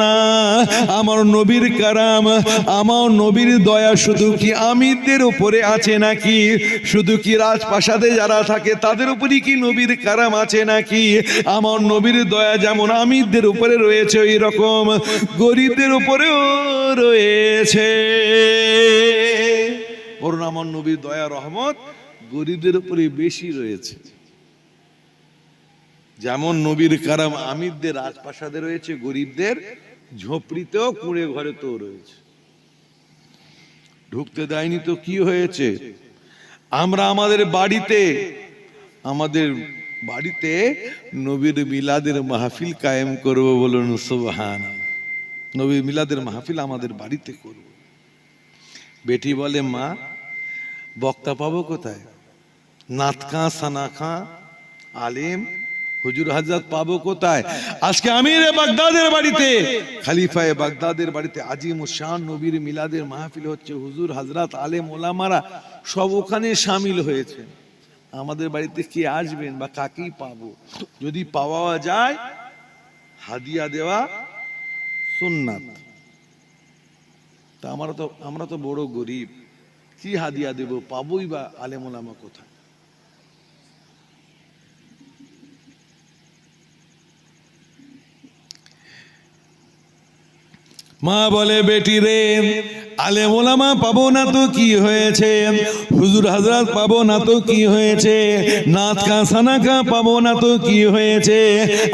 না, আমার নবীর কারাম, আমার নবীর দয়া শুধু কি আমিরদের উপরে আছে নাকি? শুধু কি রাজপ্রাসাদে যারা থাকে তাদের উপরই কি নবীর কারাম আছে নাকি? আমার নবীর দয়া যেমন আমিরদের উপরে রয়েছে, ওই রকম গরিবদের উপরেও রয়েছে। বলুন, আমার নবীর দয়া রহমত গরিবদের উপরে বেশি রয়েছে। যেমন নবীর কারাম আমিরদের রাজপ্রাসাদে রয়েছে, গরিবদের ঝোপড়িতেও কুঁড়ে ঘরেতেও রয়েছে। ঢুকতে দেয়নি তো কি হয়েছে? আমরা আমাদের বাড়িতে নবীর মিলাদের মাহফিল কায়েম করব। বলুন সুবহানাল্লাহ। নবীর মিলাদের মাহফিল আমাদের বাড়িতে করব। বেটি বলে, মা বক্তা পাবো কোথায়? নাতকা সানাখা আলেম হুজুর হযরত পাবো কোথায়? আজকে আমিরে বাগদাদের বাড়িতে, খলিফায়ে বাগদাদের বাড়িতে আজিমুশান নবীর মিলাদের মাহফিল হচ্ছে। হুজুর হযরত আলেম ওলামারা সব ওখানে শামিল হয়েছে। আমাদের বাড়িতে কে আসবেন বা কাকেই পাবো? যদি পাওয়া যায় হাদিয়া দেওয়া সুন্নাত। তা আমরা তো বড় গরিব, কি হাদিয়া দেব? পাবোই বা আলেম ওলামা কোথায়? মা বলে, বেটি রে, আলেম ওলামা পাবো না তো কি হয়েছে? হুজুর হযরত পাবো না তো কি হয়েছে? নাতকা সানাকা পাবো না তো কি হয়েছে?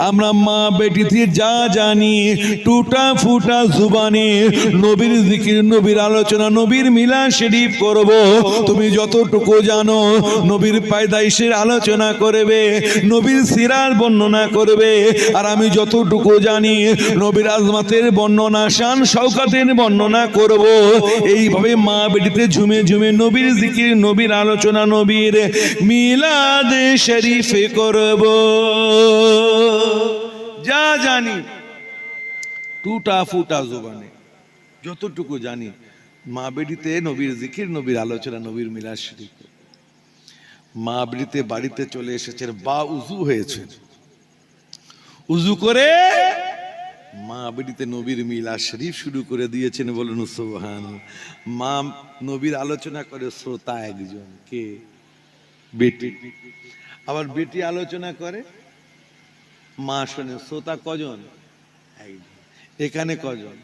আমরা মা বেটিতে যা জানি টুটা ফুটা জুবানে নবীর জিকির, নবীর আলোচনা, নবীর মিলাদ শরীফ করব। তুমি যতটুকু জানো নবীর পায়দাইশের আলোচনা করবে, নবীর সিরাত বর্ণনা করবে। আর আমি যতটুকু জানি নবীর আজমাতের বর্ণনা, শান শওকতের বর্ণনা করব। এইভাবে মা বেটিতে ঝুমে ঝুমে নবীর জিকির, নবীর আলোচনা, নবীর মিলাদ শরীফ করব। যা জানি টুটা ফুটা জবানে যতটুকু জানি মা বেটিতে নবীর জিকির, নবীর আলোচনা, নবীর মিলাদ শরীফ। মা বেটিতে বাড়িতে চলে এসেছেন, বা উজু হয়েছে। উজু করে মা বেটিতে নবীর মিলাদ শরীফ শুরু করে দিয়েছেন। বলুন সুবহানাল্লাহ। মা নবীর আলোচনা করে, শ্রোতা একজন, কে? বেটি। আবার বেটি আলোচনা করে, মা শোনে। শ্রোতা কজন? একজন। এখানে কজন?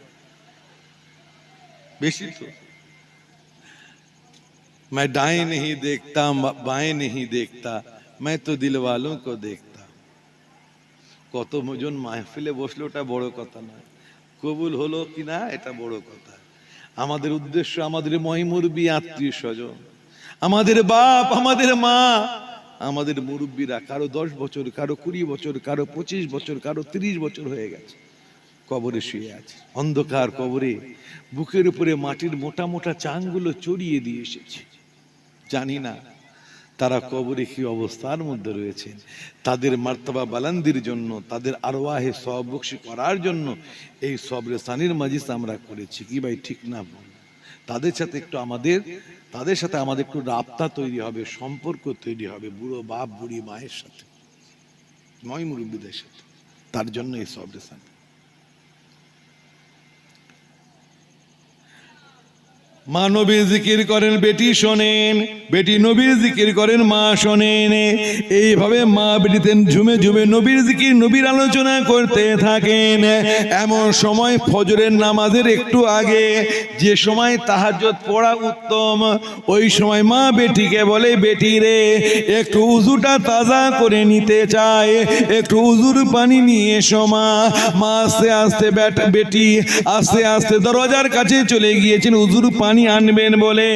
বেশি তো। मैं दाएं नहीं देखता, बाएं नहीं देखता, मैं तो दिल वालों को देखता। কতজন মাহফিলে বসলো ওটা বড় কথা নয়, কবুল হলো কিনা এটা বড় কথা। আমাদের উদ্দেশ্য আমাদের মহিমুরবি আত্মীয় স্বজন, আমাদের বাপ, আমাদের মা, আমাদের মুরব্বীরা, কারো 10 বছর, কারো 20 বছর, কারো 25 বছর, কারো 30 বছর হয়ে গেছে, কবরে শুয়ে আছে। অন্ধকার কবরে বুকের উপরে মাটির মোটা মোটা চাংগুলো চড়িয়ে দিয়ে এসেছে। জানি না তারা কবরে কি অবস্থার মধ্যে রয়েছেন। তাদের মার্তবা বালান্দির জন্য, তাদের আরওয়াহে সওয়াব বখশি করার জন্য এই সবরে সানির মাজলিস আমরা করেছি। কি ভাই, ঠিক না? তাদের সাথে আমাদের একটু রাবতা তৈরি হবে, সম্পর্ক তৈরি হবে, বুড়ো বাপ বুড়ি মায়ের সাথে, নয় মুরব্বীদের সাথে। তার জন্য এই সবরে সানি। মা নবীর জিকির করেন, বেটি শোনেন, বেটি নবীর জিকির করেন, মা শোনেন। এইভাবে মা বেটিতে ঝুমে ঝুমে নবীর জিকির, নবীর আলোচনা করতে থাকেন। এমন সময় ফজরের নামাজের একটু আগে, যে সময় তাহাজ্জুদ পড়া উত্তম, ওই সময় মা বেটিকে বলে, বেটি রে, একটু উজুটা তাজা করে নিতে চায়, একটু উজুর পানি নিয়ে এসো। মা আস্তে আস্তে বেটি আস্তে আস্তে দরজার কাছে চলে গিয়েছেন উজুর পানি আনবেন বলে।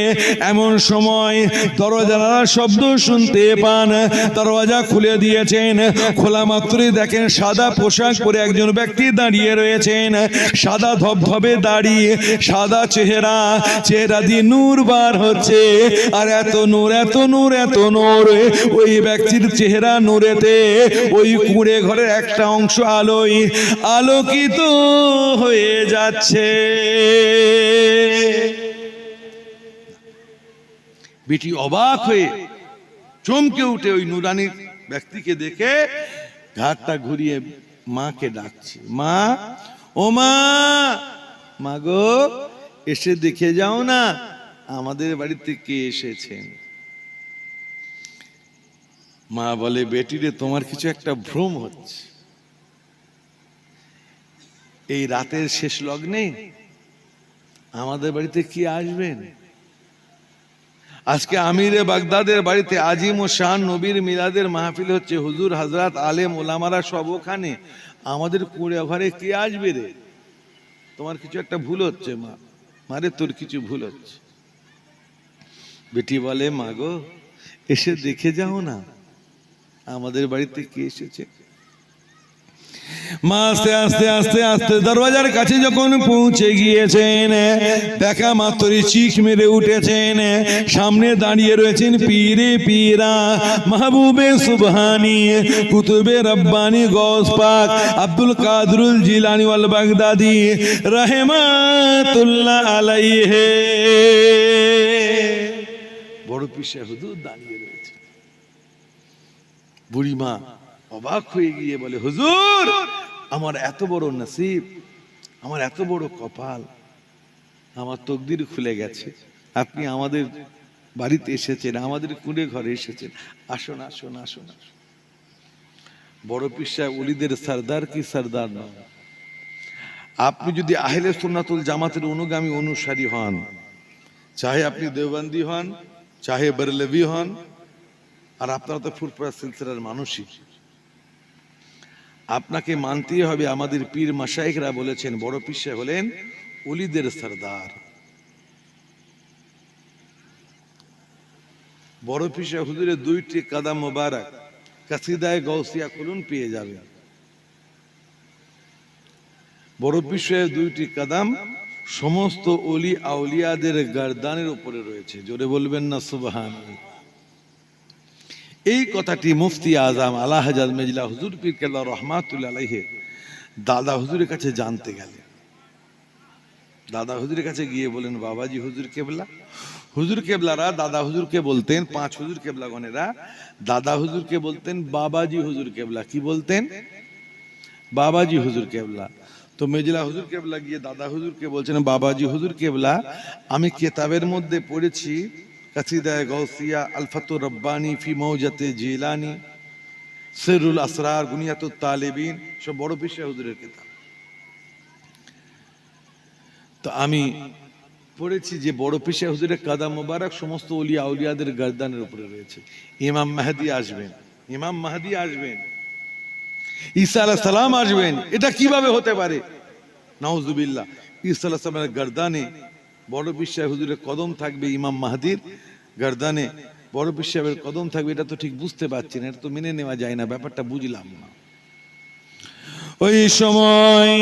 এমন সময় দরজার শব্দ শুনতে পান, দরজা খুলে দিয়েছেন। খোলা মাত্রই দেখেন সাদা পোশাক পরে একজন ব্যক্তি দাঁড়িয়ে রয়েছেন। সাদা ধবধবে দাড়ি, সাদা চেহারা দিয়ে নূর বার হচ্ছে। আর এত নূর, এত নূর, এত নূর, ওই ব্যক্তির চেহারা নূরেতে ওই কুঁড়ে ঘরের একটা অংশ আলোয় আলোকিত হয়ে যাচ্ছে। বেটি অবাক হয়ে চমকে উঠে ওই নুরানি ব্যক্তিকে দেখে ঘাটটা ঘুরিয়ে মাকে ডাকছে। মা, ও মা, মাগো এসে দেখে যাও না আমাদের বাড়িতে কে এসেছেন। মা বলে, বেটিরে তোমার কিছু একটা ভ্রম হচ্ছে। এই রাতের শেষ লগ্নে আমাদের বাড়িতে কি আসবেন? আজকে আমিরে বাগদাদের বাড়িতে আজিম ও শান নবীর মিলাদের মাহফিল হচ্ছে, হুজুর হযরত আলেম ওলামারা সব ওখানে, আমাদের কুঁড়ে ঘরে কে আসবে রে? তোমার কিছু একটা ভুল হচ্ছে মা। মারে তোর কিছু ভুল হচ্ছে। বেটি বলে, মা গো এসে দেখে যাও না আমাদের বাড়িতে কে এসেছে। মা আস্তে আস্তে আস্তে আস্তে দরওয়াজার কাছে যখন পৌঁছে গিয়েছেন, দেখা মাত্রই চিখ মেরে উঠেছেন। সামনে দাঁড়িয়ে রয়েছেন পীরে পীরা, মাহবুবে সুবহানি, কুতুবে রব্বানি, গৌস পাক আব্দুল কাদরুল জিলানী ওয়াল বাগদাদি রাহমাতুল্লাহ আলাইহি। বড় পীর সাহেব হুজুর দাঁড়িয়ে রয়েছে। বুড়িমা অবাক হয়ে গিয়ে বলে, হুজুর আমার এত বড় নসিব, আমার এত বড় কপাল, আমার তকদির খুলে গেছে, আপনি আমাদের বাড়িতে এসেছেন, আমাদের কুঁড়ে ঘরে এসেছেন, আসুন আসুন আসুন আসুন। বড় পীর সাহেব ওলিদের সরদার কি সরদার নন। আপনি যদি আহলে সুন্নাতুল জামাতের অনুগামী অনুসারী হন, চাহে আপনি দেওবন্দি হন, চাহে বরেলভি হন, আর আপনারা তো ফুরফুরা সিলসিলার মানুষই, আপনাকে মানতেই হবে আমাদের পীর মাশায়েখরা বলেছেন বড় পীর সাহেব হলেন ওলিদের সরদার। বড় পীর সাহেব হুজুরের দুইটি কদম মোবারক কাসিদায়ে গাউসিয়া খুলুন পেয়ে যাবেন। বড় পীর সাহেব দুইটি কদম সমস্ত ওলি আউলিয়াদের গর্দানের উপরে রয়েছে। জোরে বলবেন না সুবহানাল্লাহ। এই কথাটি মুফতি আজম আলা হযরত মেজলা হুজুর পীর কেবলা রহমাতুল্লাহ আলাইহি দাদা হুজুরের কাছে জানতে গেলেন। দাদা হুজুরের কাছে গিয়ে বলেন, বাবাজি হুজুর কেবলা, হুজুর কেবলারা দাদা হুজুরকে বলতেন, পাঁচ হুজুর কেবলাগণেরা দাদা হুজুরকে বলতেন বাবাজি হুজুর কেবলা। কি বলতেন? বাবাজি হুজুর কেবলা। তো মেজলা হুজুর কেবলা গিয়ে দাদা হুজুরকে বলছেন, বাবাজি হুজুর কেবলা, আমি কিতাবের মধ্যে পড়েছি কাসিদায়ে গাউসিয়া, আল ফাতুর রব্বানি ফি মৌজাতে জিলানি, সিরুল আসরার, গুনিয়াতুত তালিবিন, সব বড় পীর সাহেব হুজুরের কিতাব। তো আমি পড়েছি যে বড় পীর সাহেব হুজুরের কদম মোবারক সমস্ত ওলিয়া আউলিয়াদের গর্দানের উপরে রয়েছে। ইমাম মাহদি আসবেন, ইমাম মাহদি আসবেন, ঈসা আলাইহিস সালাম আসবেন। এটা কিভাবে হতে পারে? নাউজুবিল্লাহ। ঈসা আলাইহিস সালামের গর্দানে বড় পীর সাহেব হুজুরের কদম থাকবে, ইমাম মাহদির গর্দানে বড় পীর সাহেবের কদম থাকবে, এটা তো ঠিক বুঝতে পারছি না, এটা তো মেনে নেওয়া যায় না, ব্যাপারটা বুঝলাম না। ওই সময়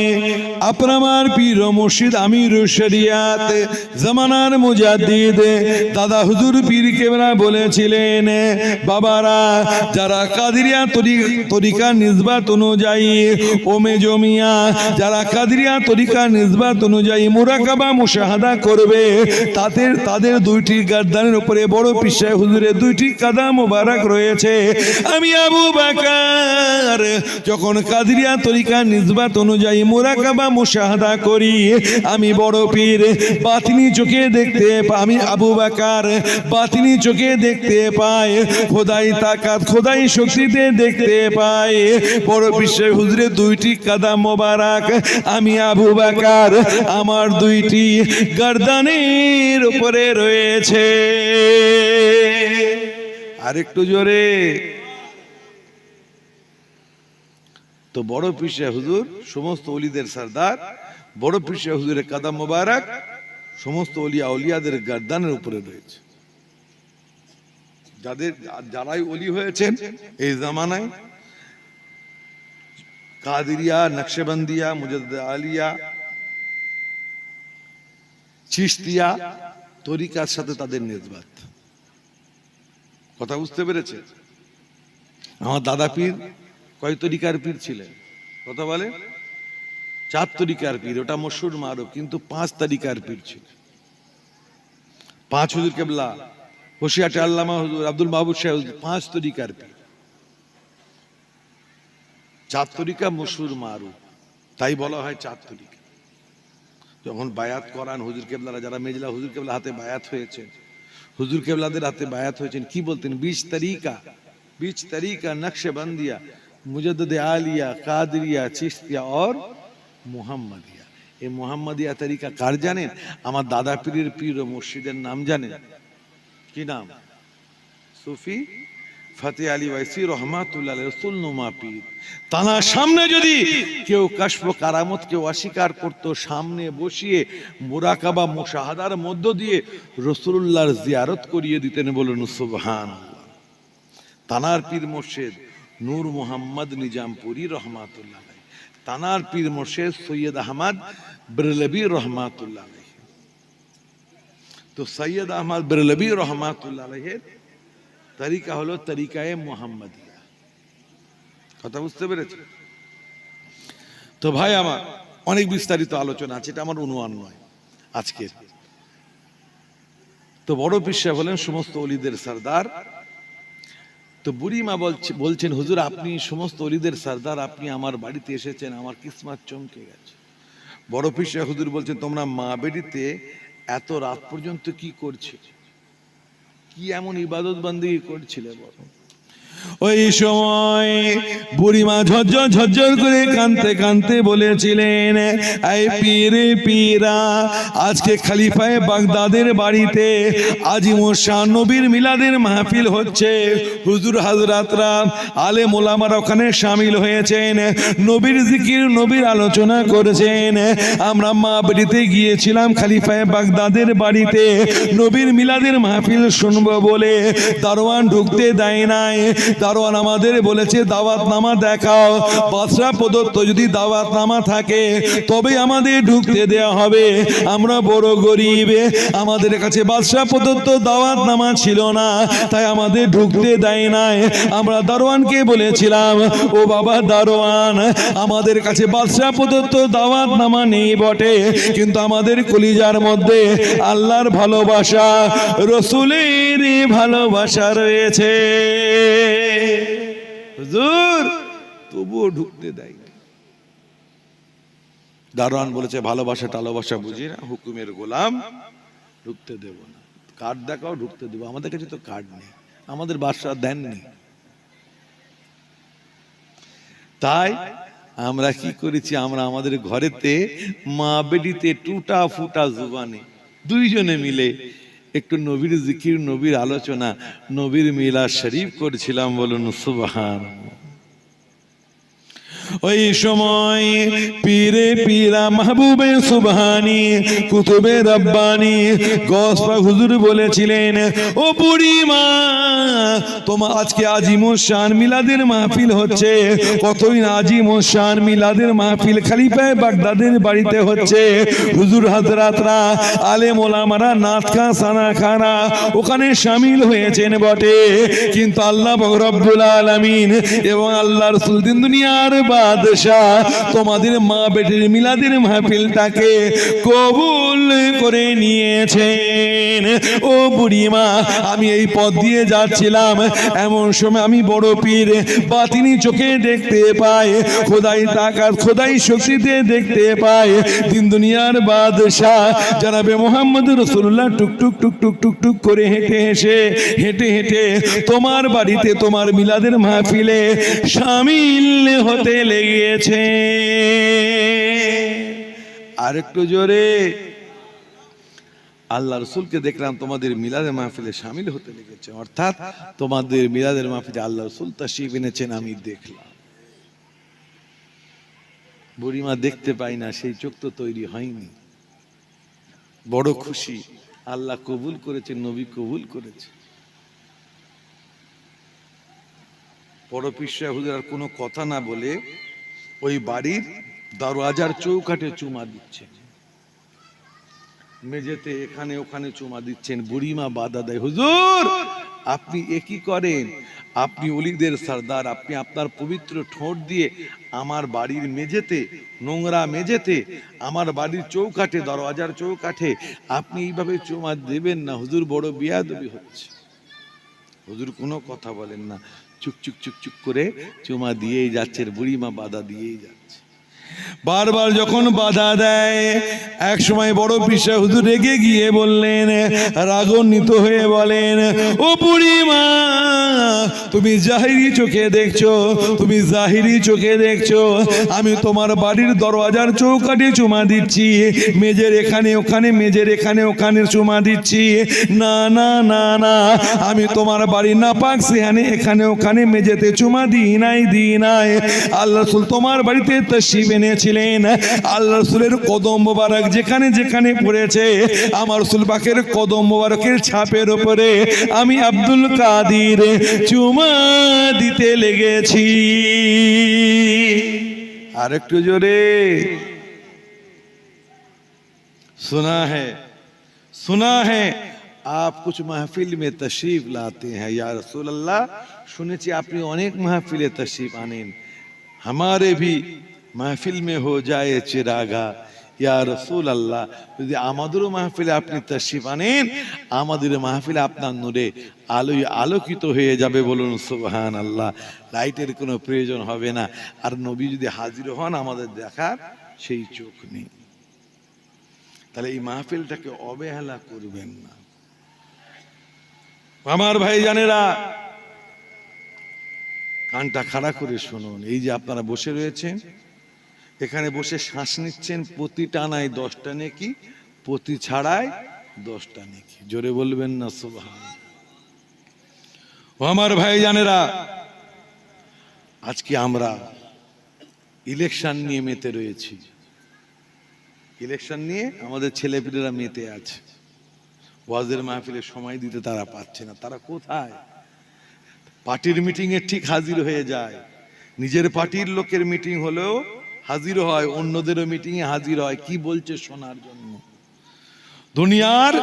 আপনার পীর মুর্শিদ আমির শরিয়াত জামানার মুজাদ্দিদ দাদা হুজুর পীর কেবলা বলেছিলেন, বাবারা যারা কাদেরিয়া তরিকা নিসবত অনুযায়ী, ও মেজমিয়া যারা কাদেরিয়া তরিকা নিসবত অনুযায়ী মুরাকাবা মুশাহাদা করবে, তাদের দুইটি গর্দানের উপরে বড় পীর সাহেব হুজুরের দুইটি কদম মোবারক রয়েছে। আমি আবু বকর যখন কাদেরিয়া তরিকা নিসবত অনুযায়ী মুরাকাবা মুশাহাদা করি, আমি বড় পীর বাতিনি চোখে দেখতে পাই, আমি আবু বকর বাতিনি চোখে দেখতে পাই, খোদাই তাকাত খোদাই শক্তিতে দেখতে পাই। বড় পীর সাহেব হুজুরের দুইটি কদম মোবারক আমি আবু বকর আমার দুইটি গর্দানের উপরে রয়েছে। আরেকটু জোরে। তো বড় পীর সাহেব হুজুর সমস্ত ওলিদের সরদার, বড় পীর সাহেব হুজুরের কদম মোবারক সমস্ত ওলিয়া আউলিয়াদের গর্দানের উপরে রয়েছে। যারাই ওলি হয়েছেন এই জামানায়, কাদেরিয়া, নকশবন্দিয়া, মুজাদ্দিদ আলিয়া, চিশতিয়া তরিকার সাথে তাদের নিসবত। কথা বুঝতে পেরেছে? আমার দাদা পীর কয় তরিকার পীর ছিলেন? কথা বলে 4 তরিকার পীর, ওটা মশহুর মারুফ, কিন্তু 5 তরিকার পীর ছিল। 5 হুজুর কেবলা, হোশিয়ারটি আল্লামা হুজুর, আব্দুল মাহবুব শাহ হুজুর, 5 তরিকার পীর। 4 তরিকা মশহুর মারুফ, তাই বলা হয় 4 তরিকা। যখন বায়াত করান হুজুর কেবলারা, যারা মেজলা হুজুর কেবলা হাতে বায়াত হয়েছেন, হুজুর কেবলাদের হাতে বায়াত হয়েছেন, কি বলতেন? 20 তরিকা, 20 তরিকা নকশবন্দিয়া, মুজদ্দিদ আলিয়া, কাদরিয়া, চিশতিয়া और মুহাম্মাদিয়া। এই মুহাম্মাদিয়া তরিকা কার জানেন? আমার দাদা পীরের পীর ও মুর্শিদের নাম জানেন? কি নাম? সুফি ফতেহ আলী ওয়াইসি রহমাতুল্লাহ আলাইহি রসুলনুমা পীর। তানার সামনে যদি কেউ কাশফ কারামত কেউ অস্বীকার করত, সামনে বসিয়ে মুরাকাবা মুশাহাদার মধ্য দিয়ে রসুলুল্লাহর জিয়ারত করিয়ে দিতেন। বলুন সুবহানাল্লাহ। তানার পীর মুর্শিদ নূর মোহাম্মদ নিজামপুরি রহমাতুল্লাহ আলাইহি, তানার পীর মুর্শিদ সৈয়দ আহমদ বেরলভী রহমাতুল্লাহ আলাইহি। তো সৈয়দ আহমদ বেরলভী রহমাতুল্লাহ আলাইহির তরিকা হলো তরিকায়ে মুহাম্মাদিয়া। কথা বুঝতে পেরেছেন? তো ভাই আমার অনেক বিস্তারিত আলোচনা আছে, এটা আমার অনুমান নয় আজকের। তো বড় পীর সাহেব হলেন সমস্ত ওলিদের সরদার। তো বুড়িমা বলছেন, হুজুর আপনি সমস্ত ওলিদের সরদার, আপনি আমার বাড়িতে এসেছেন, আমার কিসমত চমকে গেছে। বড় পীর সাহেব হুজুর বলছেন, তোমরা মা বেটিতে এত রাত পর্যন্ত কি করছিলে? কি এমন ইবাদত বান্দিগি করছিলে বলো? ওই সময় বুড়িমা ঝরঝর ঝরঝর করে কাঁদতে কাঁদতে বলেছিলেন, এই পীরে পীরা, আজকে খলিফায়ে বাগদাদের বাড়িতে আজিমুশান নবীর মিলাদের মাহফিল হচ্ছে। হুজুর হাজরাতরা আলেম ওলামারা ওখানে শামিল হয়েছেন, নবীর জিকির নবীর আলোচনা করেছেন। আমরা মা বাড়িতে গিয়েছিলাম খলিফায়ে বাগদাদের বাড়িতে নবীর মিলাদের মাহফিল শুনবো বলে, দারোয়ান ঢুকতে দেয় নাই। দারোয়ান আমাদের বলেছে দাওয়াতনামা দেখাও, বাদশা প্রদত্ত যদি দাওয়াতনামা থাকে তবে আমাদের ঢুকতে দেয়া হবে। আমরা বড় গরিব, আমাদের কাছে বাদশা প্রদত্ত দাওয়াতনামা ছিল না, তাই আমাদের ঢুকতে দেয় নাই। আমরা দারোয়ানকে বলেছিলাম, ও বাবা দারোয়ান, আমাদের কাছে বাদশা প্রদত্ত দাওয়াতনামা নেই বটে, কিন্তু আমাদের কলিজার মধ্যে আল্লাহর ভালোবাসা, রসুলের ভালোবাসা রয়েছে। হুজুর তবুও ঢুকতে দেয়। দারোয়ান বলেছে, ভালোবাসা টালোবাসা বুঝি না, হুকুমের গোলাম, ঢুকতে দেব না। কার্ড দেখাও, ঢুকতে দেবো। আমাদের কাছে তো কার্ড নেই, আমাদের বাদশা দেননি। তাই আমরা কি করেছি, আমরা আমাদের ঘরেতে মা বেটিতে টুটা ফুটা জুবানে দুইজনে মিলে একটু নবীর জিকির নবীর আলোচনা নবীর মিলাদ শরীফ করছিলাম। বলুন সুবহানাল্লাহ। ওই সময় পীরে পীরা মাহবুবে সুবহানি কুতুবে রব্বানি গসপা হুজুর বলেছিলেন, ও বুড়ি মা, তোমার আজকে আজিমুশান মিলাদের মাহফিল হচ্ছে। কতই না আজিমুশান মিলাদের মাহফিল খলিফায়ে বাগদাদের বাড়িতে হচ্ছে। হুজুর হাজরাতরা আলেম ওলামারা নাতখা সানাখানা ওখানে শামিল হয়েছেন বটে, কিন্তু আল্লাহ রব্বুল আলামিন এবং আল্লাহ রাসূল দিন দুনিয়ার বাদশাহ তোমাদের মা বেটির মিলাদের মাহফিলটাকে কবুল করে নিয়েছেন। ও বুড়িমা, আমি এই পথ দিয়ে যাচ্ছিলাম, এমন সময় আমি বড় পীর বাতিনি চোখে দেখতে পাই, খোদাই তাকাত খোদাই শক্তিতে দেখতে পাই, দিন দুনিয়ার বাদশাহ জনাবে মুহাম্মদ রাসূলুল্লাহ টুকটুক টুকটুক টুকটুক করে হেঁটে হেঁটে তোমার বাড়িতে তোমার মিলাদের মাহফিলে শামিল হতে লেগেছে। আর একটু জোরে, আল্লাহ রসুলকে দেখলাম তোমাদের মিলাদের মাহফিলে শামিল হতে লেগেছে, অর্থাৎ তোমাদের মিলাদের মাহফিলে আল্লাহ রসুল তাশরীফ এনেছেন আমি দেখলাম। বুড়িমা দেখতে পাই না, সেই চোখ তো তৈরি হয়নি। বড় খুশি, আল্লাহ কবুল করেছে, নবী কবুল করেছে। বড় পীর সাহেব হুজুর আর কোনো কথা না বলে ওই বাড়ির দরওয়াজার চৌকাঠে চুমা দিচ্ছেন, মেঝেতে এখানে ওখানে চুমা দিচ্ছেন। বুড়িমা বাধা দেয়, হুজুর আপনি একই করেন, আপনি ওলিদের সরদার, আপনি আপনার পবিত্র ঠোঁট দিয়ে আমার বাড়ির মেঝেতে, নোংরা মেঝেতে, আমার বাড়ির চৌকাঠে দরওয়াজার চৌকাঠে আপনি এইভাবে চুমা দেবেন না, হুজুর বড় বেয়াদবি হচ্ছে। হুজুর কোনো কথা বলেন না, চুক চুক চুক চুক করে চুমা দিয়েই যাচ্ছে, বুড়িমা বাধা দিয়েই যাচ্ছে। বারবার যখন বাধা দেয়, এক সময় বড় পিসা হুজুর রেগে গিয়ে বললেন, রাগান্বিত হয়ে বলেন, ও বুড়িমা, তুমি জাহিরি চোখে দেখছো, তুমি জাহিরি চোখে দেখছো আমি তোমার বাড়ির দরওয়াজার চৌকাঠে চুমা দিচ্ছি, মেজের এখানে ওখানে, মেজের এখানে ওখানে চুমা দিচ্ছি। না না না না, আমি তোমার বাড়ি নাপাক সেখানে এখানে ওখানে মেজেতে চুমা দিই নাই। আল্লাহ রাসূল তোমার বাড়িতে তাশরীফ এনেছিলেন, আল্লাহ রাসূলের কদম মোবারক যেখানে যেখানে পড়েছে, আমার রাসূল পাকের কদম মোবারকের ছাপের উপরে আমি আব্দুল কাদির চুমা দিতে লেগেছি। আর একটু জোরে, सुना है आप कुछ महफिल में तशरीफ लाते हैं या रसूल अल्लाह, শুনেছি আপনি অনেক মাহফিলে তশরিফ আনেন, हमारे भी महफिल में हो जाए चिरागा ইয়া রাসূল আল্লাহ, যদি আমাদেরও মাহফিলে আপনি তশরিফ আনেন, আমাদের মাহফিলে আপনার নূরে আলোয় আলোকিত হয়ে যাবে। বলুন সুবহানাল্লাহ। লাইটের কোনো প্রয়োজন হবে না। আর নবী যদি হাজির হন, আমাদের দেখার সেই চোখ নেই। তাহলে এই মাহফিলটাকে অবহেলা করবেন না আমার ভাই জানেরা। কানটা খাড়া করে শুনুন, এই যে আপনারা বসে রয়েছেন, এখানে বসে শ্বাস নিচ্ছেন, প্রতি টানায় 10টা নেকি, প্রতি ছাড়ায় 10টা নেকি। জোরে বলবেন না সুবহানাল্লাহ। ও আমার ভাই জানেরা, আজকে আমরা ইলেকশন নিয়ে মেতে রয়েছি। ইলেকশন নিয়ে আমাদের ছেলেপিলেরা মেতে আছে। ওয়াজের মাহফিলে সময় দিতে তারা পাচ্ছে না। তারা কোথায়? পার্টির মিটিং এ ঠিক হাজির হয়ে যায়, নিজের পার্টির লোকের মিটিং হলেও হাজির হয়, অন্যদেরও মিটিং এ হাজির হয়, কি বলছে শোনার জন্য। দুনিয়ার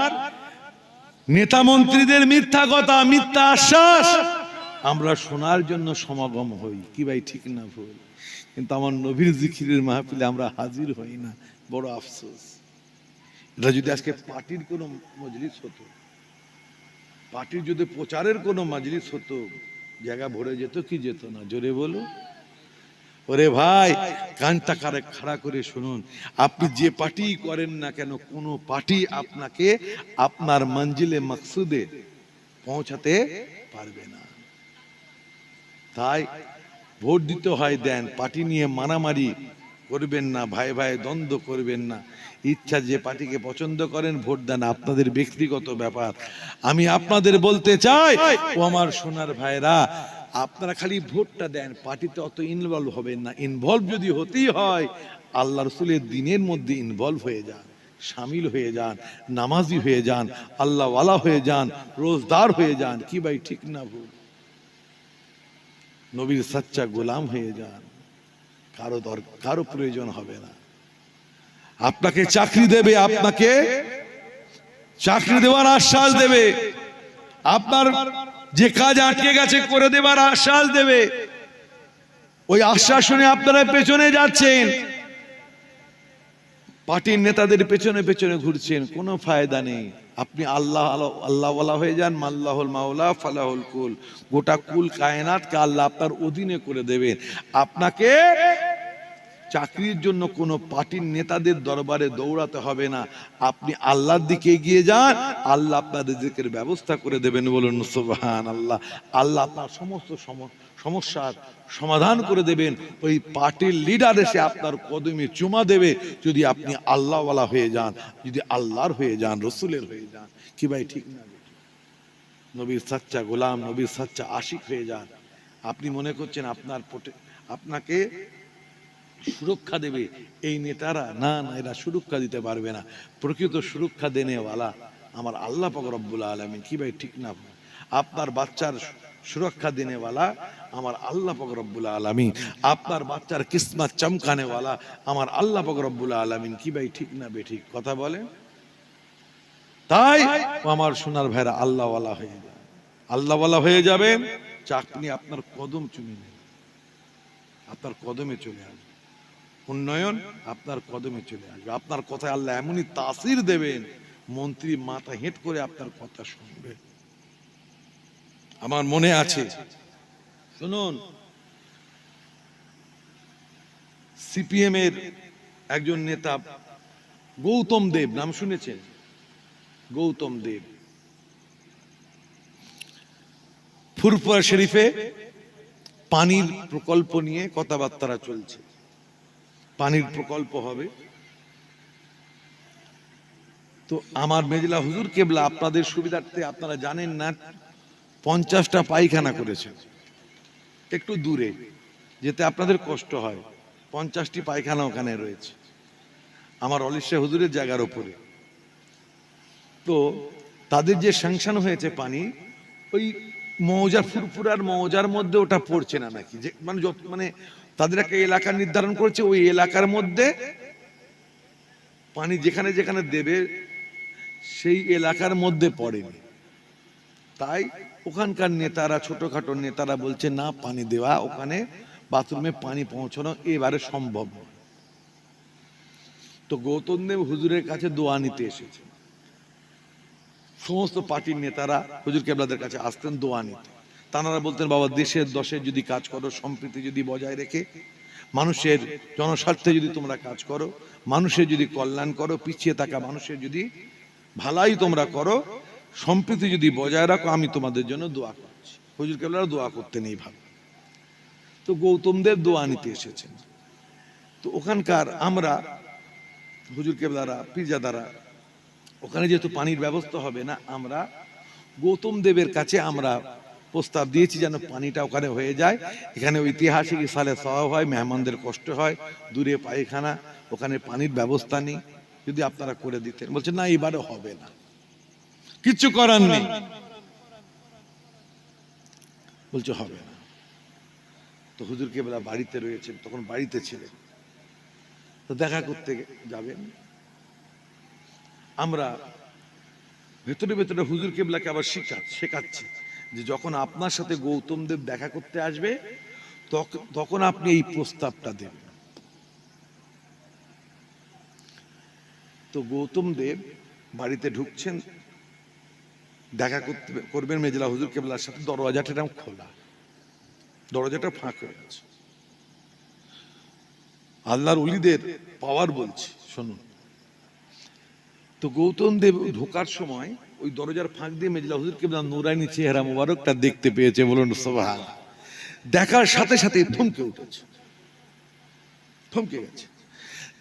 নেতা মন্ত্রীদের মিথ্যা কথা, মিথ্যা আশ্বাস আমরা শোনার জন্য সমাগম হই, কি ভাই ঠিক না ভুল? কিন্তু আমার নবীর জিকিরের মাহফিলে আমরা হাজির হই না, বড় আফসোস। এটা যদি আজকে পার্টির কোনো মজলিস হতো, পার্টির যদি প্রচারের কোনো মজলিস হতো, জায়গা ভরে যেত কি যেত না? জোরে বলো। ওরে ভাই, কানটা খাড়া করে শুনুন, আপনি যে পার্টি করেন না কেন, কোনো পার্টি আপনাকে আপনার মঞ্জিলে মকসুদে পৌঁছাতে পারবে না। তাই ভোট দিতে হয় দেন, পার্টি নিয়ে মারামারি করবেন না, ভাই ভাই দ্বন্দ্ব করবেন না। ইচ্ছা যে পার্টিকে পছন্দ করেন ভোট দেন, আপনাদের ব্যক্তিগত ব্যাপার। আমি আপনাদের বলতে চাই, ও আমার সোনার ভাইরা, আপনারা খালি ভোটটা দেন, পার্টিতে অত ইনভলভ হবেন না। ইনভলভ যদি হতেই হয়, আল্লাহ রাসূলের দ্বীনের মধ্যে ইনভলভ হয়ে যান, শামিল হয়ে যান, নামাজি হয়ে যান, আল্লাহ ওয়ালা হয়ে যান, রোজদার হয়ে যান। কি ভাই ঠিক না ভুল? নবীর সচ্চা গোলাম হয়ে যান, কারো প্রয়োজন হবে না। আপনাকে চাকরি দেবে, আপনাকে চাকরি দেওয়ার আশ্বাস দেবে, আপনার যে কাজ আটকে গেছে করে দেবার আশ্বাস দেবে। ওই আশ্বাস শুনে আপনারা পেছনে যাচ্ছেন, পার্টির নেতাদের পেছনে পেছনে ঘুরছেন, কোনো ফায়দা নেই। আপনি আল্লাহ আল্লাহওয়ালা হয়ে যান, মাল্লাহুল মাওলা ফালাহুল কুল। গোটা কুল কায়নাতকে আল্লাহ আপনার অধীনে করে দেবেন। আপনাকে চাকরির জন্য কোনো পার্টির নেতাদের দরবারে দৌড়াতে হবে না। আপনি আল্লাহর দিকে এগিয়ে যান, আল্লাহ আপনার রিজিকের ব্যবস্থা করে দেবেন। বলুন সুবহানাল্লাহ। আল্লাহ আপনার সমস্ত সমস্যার সমাধান করে দেবেন। ওই পার্টির লিডার এসে আপনার কদমে চুমা দেবে, যদি আপনি আল্লাহওয়ালা হয়ে যান, যদি আল্লাহর হয়ে যান, রসুলের হয়ে যান। কি ভাই ঠিক না? নবীর সাচ্চা গোলাম, নবীর সাচ্চা আশিক হয়ে যান। আপনি মনে করছেন আপনাকে সুরক্ষা দেবে এই নেতারা? না না, এরা সুরক্ষা দিতে পারবে না। প্রকৃত সুরক্ষা দেনেওয়ালা আমার আল্লাহ পাক রব্বুল আলামিন। কি ভাই ঠিক না? আপনার বাচ্চার সুরক্ষা দেনেওয়ালা আমার আল্লাহ পাক রব্বুল আলামিন। আপনার বাচ্চার কিসমত চমকানেওয়ালা আমার আল্লাহ পাক রব্বুল আলামিন। কি ভাই ঠিক না বেঠিক কথা বলেন? তাই আমার সোনার ভাইরা, আল্লাহওয়ালা হয়ে যান, আল্লাহওয়ালা হয়ে যাবেন, চাকরি আপনার কদম চুমে নেবে, আপনার কদমে চলে আসবে, উন্নয়ন আপনার কদমে চলে আসবে। আপনার কথায় আল্লাহ এমনই তাসির দেবেন, মন্ত্রী মাথা হেঁট করে আপনার কথা শুনবে। আমার মনে আছে, শুনুন, সিপিএম এর একজন নেতা গৌতম দেব, নাম শুনেছেন? গৌতম দেব ফুরফুরা শরীফে পানির প্রকল্প নিয়ে কথাবার্তা চলছে। পানির প্রকল্প হবে। তো আমার মেজলা হুজুর কেবলা আপনাদের সুবিধার্থে, আপনারা জানেন না, 50টা পায়খানা করেছেন একটু দূরে, যেতে আপনাদের কষ্ট হয়। 50টি পায়খানা ওখানে রয়েছে আমার অলিশা হুজুরের জায়গার উপরে। তো তাদের যে স্যাংশন হয়েছে পানি, ওই মৌজা ফুরফুরার মৌজার মধ্যে ওটা পড়ছে না নাকি, যে মানে মানে তাদের একটা এলাকা নির্ধারণ করেছে, ওই এলাকার মধ্যে পানি যেখানে যেখানে দেবে সেই এলাকার মধ্যে পড়েনি। তাই ওখানকার নেতারা, ছোটখাটো নেতারা বলছে না, পানি দেওয়া, ওখানে বাথরুমে পানি পৌঁছানো এবারে সম্ভব নয়। তো গৌতম দেব হুজুরের কাছে দোয়া নিতে এসেছে। সমস্ত পার্টির নেতারা হুজুর কেবলাদের কাছে আসতেন দোয়া নিতে। তারা বলতেন, বাবা, দেশের দশের যদি কাজ করো, সম্প্রীতি যদি বজায় রেখে, মানুষের জনস্বার্থে যদি তোমরা কাজ করো, মানুষের যদি কল্যাণ করো, পিছিয়ে থাকা মানুষের যদি ভালাই তোমরা করো, সম্প্রীতি যদি বজায় রাখো, আমি তোমাদের জন্য দোয়া করছি। হুজুর কেবলারা দোয়া করতে নেই ভাবে। তো গৌতম দেব দোয়া নিতে এসেছেন। তো ওখানকার আমরা হুজুর কেবলারা, পীরজাদারা, ওখানে যেহেতু পানির ব্যবস্থা হবে না, আমরা গৌতম দেবের কাছে আমরা প্রস্তাব দিয়েছি যেন পানিটা ওখানে হয়ে যায়। এখানে ঐতিহাসিক সালে সওয়াব হয়, মেহমানদের কষ্ট হয়, দূরে পায়খানা, ওখানে পানির ব্যবস্থা নেই, যদি আপনারা করে দিতেন। বলছে না, এবারে হবে না, কিচ্ছু করার নেই। বলছে হবে না। তো হুজুর কেবলা বাড়িতে রয়েছেন, তখন বাড়িতে ছিলেন, তো দেখা করতে যাবেন। আমরা ভেতরে ভেতরে হুজুর কেবলাকে আবার শেখাচ্ছি যে যখন আপনার সাথে গৌতম দেব দেখা করতে আসবে, তখন আপনি এই প্রস্তাবটা দেবেন। তো গৌতম দেব বাড়িতে ঢুকছেন, দেখা করবেন মেজলা হুজুর কেবলার সাথে। দরওয়াজাটা এরকম খোলা, দরজাটা ফাঁক হয়ে আছে। আল্লাহর ওলিদের পাওয়ার বলছি, শুনুন। তো গৌতম দেব ঢোকার সময় ওই দরজার ফাঁক দিয়ে মেজলা হুজুর কেবলা নুরানি চেহারা মুবারকটা দেখতে পেয়েছে। বলুন সুবহানাল্লাহ। দেখার সাথে সাথে থমকে উঠেছে, থমকে গেছে।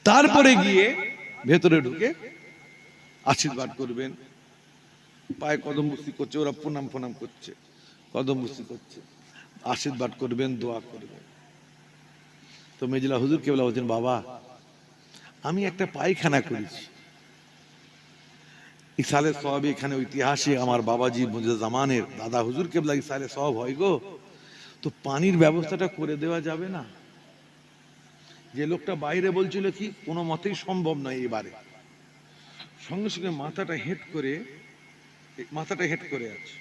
তারপরে গিয়ে ভেতরে ঢুকে আশীর্বাদ করবেন, পায়ে কদম বস্তি করছে, ওরা প্রণাম ফোনাম করছে, কদম বস্তি করছে, আশীর্বাদ করবেন, দোয়া করবেন। তো মেজলা হুজুর কেবলা বলছেন, বাবা, আমি একটা পায়খানা করেছি, ইসালে সওয়াব এখানে ঐতিহাসিক আমার বাবাজি মুজাজ্জামানের দাদা হুজুর কেবলা ইসালে সওয়াব হয় গো। তো পানির ব্যবস্থাটা করে দেওয়া যাবে না? যে লোকটা বাইরে বলছিল কি কোনো মতেই সম্ভব নয় এবারে, সঙ্গে সঙ্গে মাথাটা হেট করে আছে,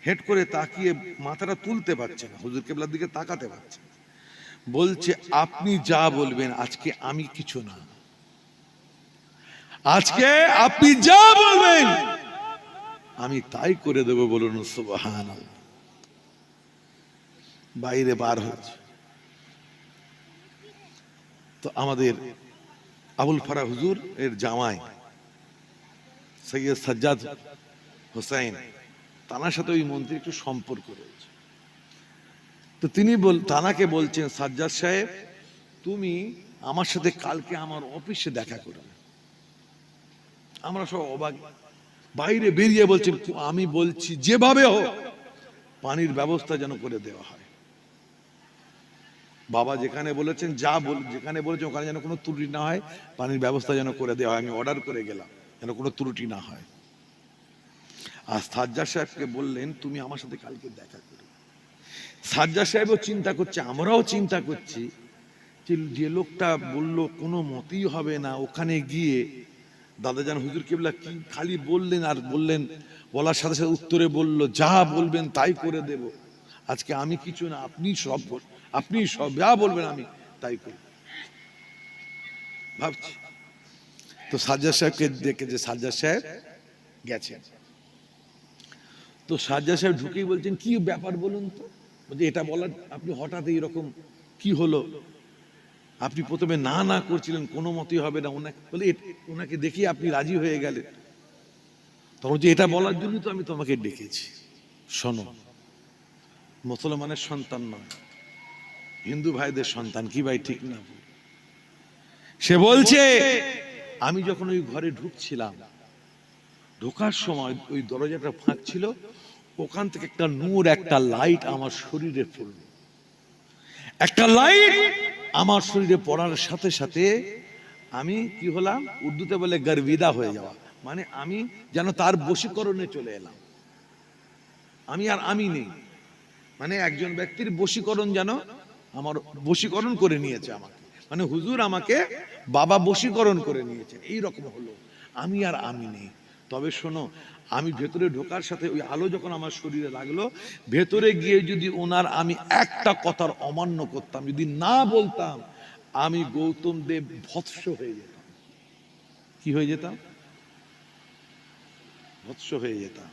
হেট করে তাকিয়ে মাথাটা তুলতে পারছে না, হুজুর কেবলার দিকে তাকাতে পারছে। বলছে, আপনি যা বলবেন, আজকে আমি কিছু না, আজকে আপনি যা বলবেন আমি তাই করে দেব। বলুন সুবহানাল্লাহ। বাইরে বার হয়েছে। তো আমাদের আবুল ফারা হুজুর এর জামাই সৈয়দ সাজ্জাদ হোসেন, তানার সাথে ওই মন্ত্রী একটু সম্পর্ক রয়েছে। তো তিনি তানাকে বলছেন, সাজ্জাদ সাহেব, তুমি আমার সাথে কালকে আমার অফিসে দেখা করবে। আমরা সব অবাক, বাইরে বেরিয়ে বলছেন, আমি বলছি যেভাবে হোক পানির ব্যবস্থা যেন করে দেওয়া হয়। বাবা যেখানে বলেছেন, যেখানে বলেছেন ওখানে যেন কোনো ত্রুটি না হয়, পানির ব্যবস্থা যেন করে দেওয়া হয়। আমি অর্ডার করে গেলাম যেন কোনো ত্রুটি না হয়। আর সাজ্জাদ সাহেবকে বললেন, তুমি আমার সাথে কালকে দেখা করবে। সাজ্জাদ সাহেবও চিন্তা করছে, আমরাও চিন্তা করছি যে লোকটা বলল কোনো মতেই হবে না, ওখানে গিয়ে দাদাজান হুজুর কেবলা কি খালি বললেন আর বললেন, বলার সাথে সাথে উত্তরে বলল, যা বলবেন তাই করে দেব। আজকে আমি কিছু না, আপনি সব যা বলবেন আমি তাই করব ভাবছি। তো সাজ্জাদ সাহেবকে দেখে যে সাজ্জাদ সাহেব গেছেন। তো সাজ্জাদ সাহেব ঢুকেই বলছেন, কি ব্যাপার বলুন তো। বলছে, এটা বলার আপনি হঠাৎ এইরকম কি হলো? আপনি প্রথমে না না করছিলেন, কোনো মতেই হবে না, ওনাকে বলে ওনাকে দেখিয়ে আপনি রাজি হয়ে গেলেন। তখন যে এটা বলার জন্য তো আমি তোমাকে ডেকেছি, শোনো, মুসলমানের সন্তান নয়, হিন্দু ভাইদের সন্তান। কি ভাই ঠিক না? সে বলছে আমি যখন ওই ঘরে ঢুকছিলাম, ঢোকার সময় ওই দরজাটা ফাঁক ছিল, ওখান থেকে একটা নূর, একটা লাইট আমার শরীরে পড়ল। একটা লাইট আমার শরীরে পড়ার সাথে সাথে আমি কি হলাম, উর্দুতে বলে গর্বিদা হয়ে যাওয়া, মানে আমি যেন তার বশীকরণে চলে এলাম। আমি আর আমি নেই, মানে একজন ব্যক্তির বশীকরণ যেন আমার বশীকরণ করে নিয়েছে আমাকে, মানে হুজুর আমাকে বাবা বশীকরণ করে নিয়েছেন, এই রকম হলো। আমি আর আমি নেই। তবে শোনো, আমি ভেতরে ঢোকার সাথে ওই আলো যখন আমার শরীরে লাগলো, ভেতরে গিয়ে যদি ওনার আমি একটা কথার অমান্য করতাম, যদি না বলতাম, আমি গৌতম দেব ভৎস হয়ে যেতাম। কি হয়ে যেতাম? ভৎস হয়ে যেতাম।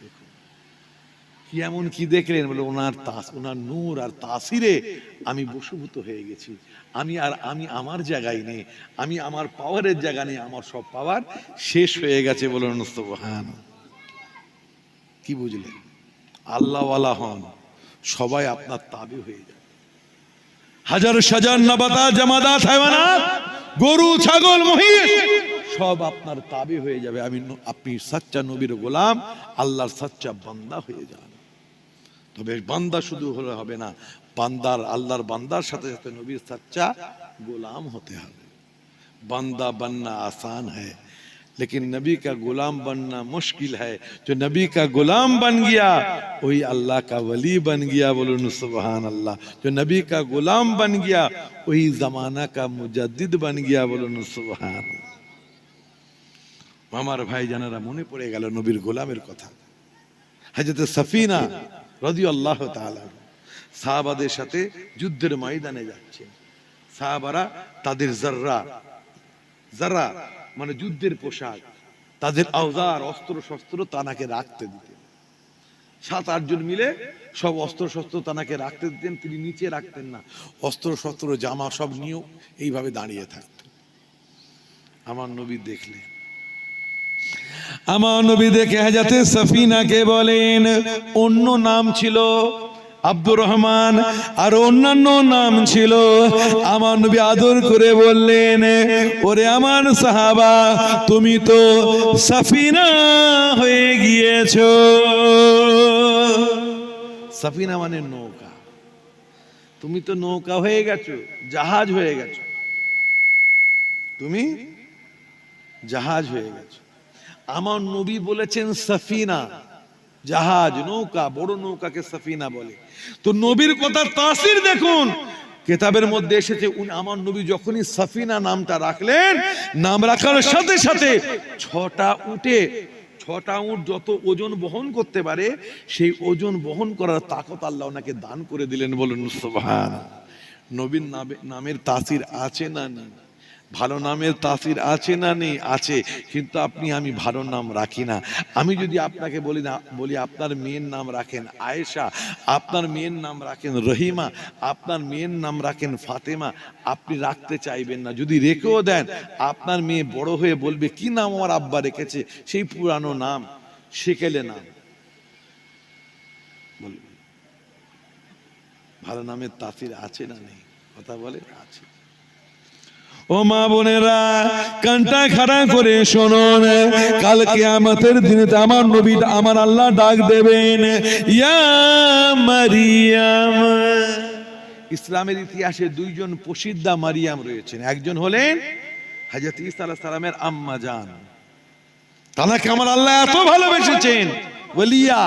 দেখুন কি এমন কি দেখলেন, বলে ওনার নূর আর তাসিরে আমি বশীভূত হয়ে গেছি। আমি আর আমি আমার জায়গায় নেই, আমি আমার পাওয়ারের জায়গা নেই, আমার সব পাওয়ার শেষ হয়ে গেছে। বলুন সুবহান। কি বুঝলেন? আল্লাহওয়ালা হন, সবাই আপনার তাবে হয়ে যাবে। হাজার সাজার নাবাতা জামাদাত হায়ওয়ানাত, গরু ছাগল মহিষ সব আপনার তাবে হয়ে যাবে। আপনি সাচ্চা নবীর গোলাম, আল্লাহর সাচ্চা বান্দা হয়ে যান। তবে বান্দা শুধু হলে হবে না, বান্দার আল্লাহর বান্দার সাথে সাথে নবীর সাচ্চা গোলাম হতে হবে। বান্দা बनना आसान है, लेकिन नबी का गुलाम बनना मुश्किल है। जो नबी का गुलाम बन गया वही अल्लाह का वली बन गया। बोलो सुभान अल्लाह। जो नबी का गुलाम बन गया वही जमाना का मुजद्दिद बन गया। बोलो सुभान। আমার ভাই জানারা, মনে পড়ে গেল নবীর গোলামের কথা। হযরত সফিনা রাদিয়াল্লাহু তাআলা সাহাবাদের সাথে যুদ্ধের ময়দানে যাচ্ছেন। সাহাবারা তাদের যারা মানে যুদ্ধের পোশাক, তাদের আওজার অস্ত্র শস্ত্র তানাকে রাখতে দিতেন। 7-8 জন মিলে সব অস্ত্র শস্ত্র তানাকে রাখতে দিতেন, তিনি নিচে রাখতেন না। অস্ত্র শস্ত্র জামা সব নিয়েও এইভাবে দাঁড়িয়ে থাকতেন। আমার নবী দেখলেন, আমার নবী দেখে হযরত সফিনাকে বলেন, অন্য নাম ছিল আব্দুর রহমান আর অন্যান্য নাম ছিল। আমার নবী আদর করে বললেন, ওরে আমার সাহাবা, তুমি তো সফিনা হয়ে গিয়েছো। সফিনা মানে নৌকা, তুমি তো নৌকা হয়ে গেছো, জাহাজ হয়ে গেছো, তুমি জাহাজ হয়ে গেছো। আমার নবী বলেছেন সফিনা, জাহাজ, নৌকা, বড় নৌকাকে সফিনা বলে। তো নবীর কথা তাসির দেখুন, কিতাবের মধ্যে এসেছে আমার নবী যখনই সফিনা নামটা রাখলেন, নাম রাখার সাথে সাথে 6টা উট যত ওজন বহন করতে পারে সেই ওজন বহন করার তাকত আল্লাহ ওনাকে দান করে দিলেন। বলুন সুবহান। নবীর নামের তাসির আছে না নেই? ভালো নামের তাসির আছে না নেই? আছে। কিন্তু আমি ভালো নাম রাখি না। আমি যদি আপনাকে বলি আপনার মেয়ের নাম রাখেন আয়েশা, আপনার মেয়ের নাম রাখেন রহিমা, আপনার মেয়ের নাম রাখেন ফাতেমা, আপনি রাখতে চাইবেন না। যদি রেখেও দেন, আপনার মেয়ে বড় হয়ে বলবে কি নাম আমার আব্বা রেখেছে, সেই পুরানো নাম, সেকেলে নাম বলবে। ভালো নামের তাসির আছে না নেই? কথা বলে আছে। ও মা বোনেরা, কানটা খাড়া করে শুনুন, কাল কিয়ামতের দিনে আমার নবী, আমার আল্লাহ ডাক দেবেন, ইয়া মারিয়াম। ইসলামের ইতিহাসে 2 জন প্রসিদ্ধা মারিয়াম রয়েছেন। একজন হলেন হযরত ঈসা আলাইহিস সালামের আম্মা জান। তাকে আমার আল্লাহ এত ভালোবেসেছেন, ওলিয়া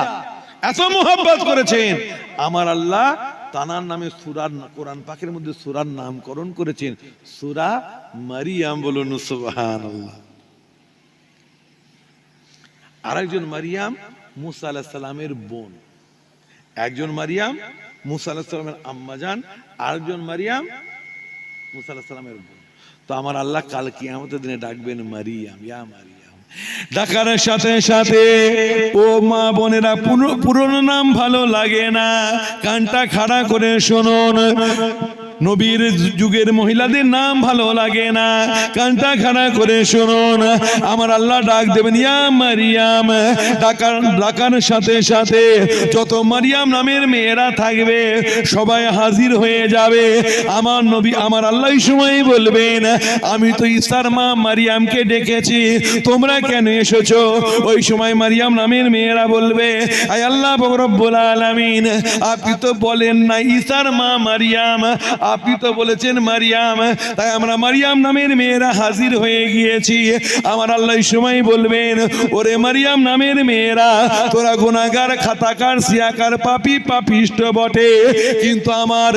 এত মোহাব্বত করেছেন, আমার আল্লাহ তানার নামে সূরার, কোরআন পাকের মধ্যে সূরার নামকরণ করেছেন, সূরা মারিয়াম। বলুন সুবহানাল্লাহ। আরেকজন মারিয়াম মুসা আলাইহিস সালামের বোন। একজন মারিয়াম মুসা আলাইহিস সালামের আম্মা জান, আরেকজন মারিয়াম মুসা আলাইহিস সালামের বোন। তো আমার আল্লাহ কাল কিয়ামতের দিনে ডাকবেন মারিয়াম, ইয়া মারিয়াম। ডাকার সাথে সাথে ও মা বোনেরা, পুরনো নাম ভালো লাগে না, কানটা খাড়া করে শুনুন। নবীর যুগের মহিলাদের নাম ভালো লাগে না, কানটা খাড়া করে শুনুন। আমার আল্লাহ ডাক দেবেন ইয়া মারিয়াম, ডাকার সাথে সাথে যত মারিয়াম নামের মেয়েরা থাকবে সবাই হাজির হয়ে যাবে। আমার নবী আমার আল্লাহ সময় বলবেন আমি তো ঈসার মা মারিয়ামকে ডেকেছি, তোমরা কেন এসেছো? ওই সময় মারিয়াম নামের মেয়েরা বলবে আয় আল্লাহ রব্বুল আলামিন, আপনি তো বলেন না ঈসার মা মারিয়াম, আপনি তো বলেছেন মারিয়াম, তাই আমরা মারিয়াম নামের মেয়েরা হাজির হয়ে গিয়েছি। আমার আল্লাহ সময় বলবেন ওরে মারিয়াম নামের মেয়েরা, তোরা গুনাহগার, খাতাকার, সিয়াকার, পাপী পাপিষ্ট বটে, কিন্তু আমার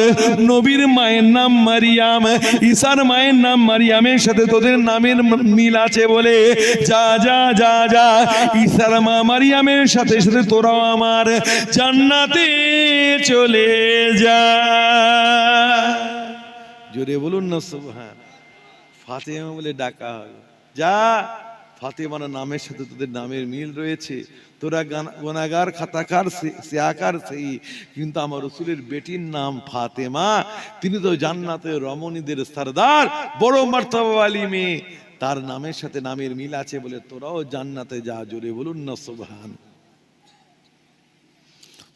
নবীর মায়ের নাম মারিয়াম, ঈসার মায়ের নাম মারিয়ামের সাথে তোদের নামের মিল আছে বলে যা যা যা যা ঈসার মা মারিয়ামের সাথে সাথে তোরাও আমার জান্নাতে চলে যা। জোরে বলুন না সুবহান। ফাতেমা বলে ডাকা হলো, যা ফাতেমার নামের সাথে তোদের নামের মিল রয়েছে, তোরা গুনাহগার, খাতাকার, সিয়াকার সেই, কিন্তু আমার রাসূলের বেটির নাম ফাতেমা, তিনি তো জান্নাতের রমণীদের সরদার, বড় মর্তবাওয়ালি মেয়ে, তার নামের সাথে নামের মিল আছে বলে তোরাও জান্নাতে যা। জোরে বলুন না সুবহান।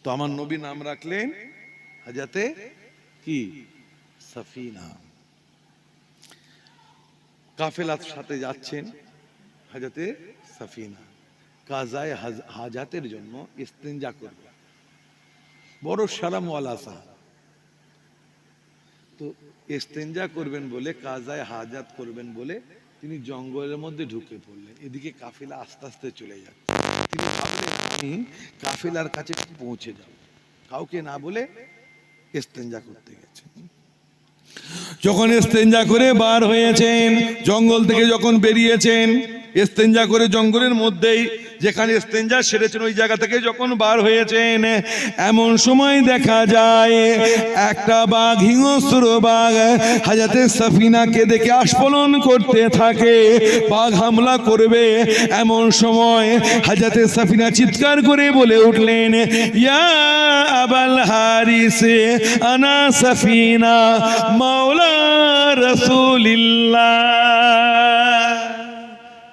তো আমার নবী নাম রাখলেন হযরতে কি সাফিনা। কাফেলার সাথে যাচ্ছেন হযরতে সাফিনা, কাজায়ে হাজাতের জন্য ইস্তেঞ্জা করবে, বড় শরমওয়ালা সাহাবা। তো ইস্তেঞ্জা করবেন বলে, কাজায়ে হাজাত করবেন বলে তিনি জঙ্গলের মধ্যে ঢুকে পড়লেন। এদিকে কাফেলা আস্তে আস্তে চলে যাচ্ছে, তিনি ভাবলেন আমি কাফেলার কাছে পৌঁছে যাব, কাউকে না বলে ইস্তেঞ্জা করতে গেছেন। যখন ইস্তেঞ্জা করে বার হয়েছেন, জঙ্গল থেকে যখন বেরিয়েছেন, ইস্তেঞ্জা করে জঙ্গলের মধ্যেই যেখানে ইস্তেঞ্জা সেরেছেন ওই জায়গা থেকে যখন বার হয়েছেন, এমন সময় দেখা যায় একটা বাঘ, হিংস্র বাঘ হযরতে সাফিনাকে দেখে আস্ফালন করতে থাকে, বাঘ হামলা করবে। এমন সময় হযরতে সাফিনা চিৎকার করে বলে উঠলেন ইয়া আবাল হারিস আনা সাফিনা মাওলা রাসূলিল্লাহ।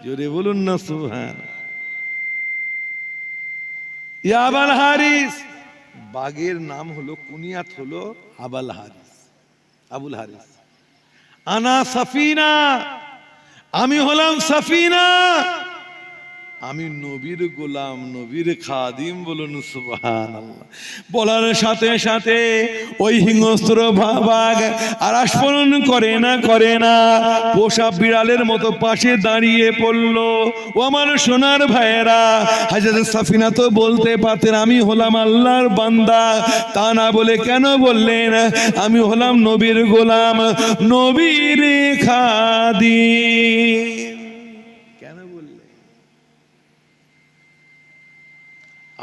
জোরে বলুন না সুবহান। ইয়া আবাল হারিস, বাঘের নাম হলো, কুনিয়াত হলো আবাল হারিস, আবুল হারিস। আনা সাফিনা, আমি হলাম সাফিনা, আমি নবীর গোলাম, নবীর খাদিম। বলুন সুবহানাল্লাহ। বলার সাথে সাথে ওই হিংস্র বাঘ আর আস্ফালন করে না, পোষা বিড়ালের মতো পাশে দাঁড়িয়ে পড়লো। ও আমার সোনার ভাইয়েরা, হযরত সাফিনা তো বলতে পারতেন আমি হলাম আল্লাহর বান্দা, তা না বলে কেন বললেন আমি হলাম নবীর গোলাম, নবীর খাদিম?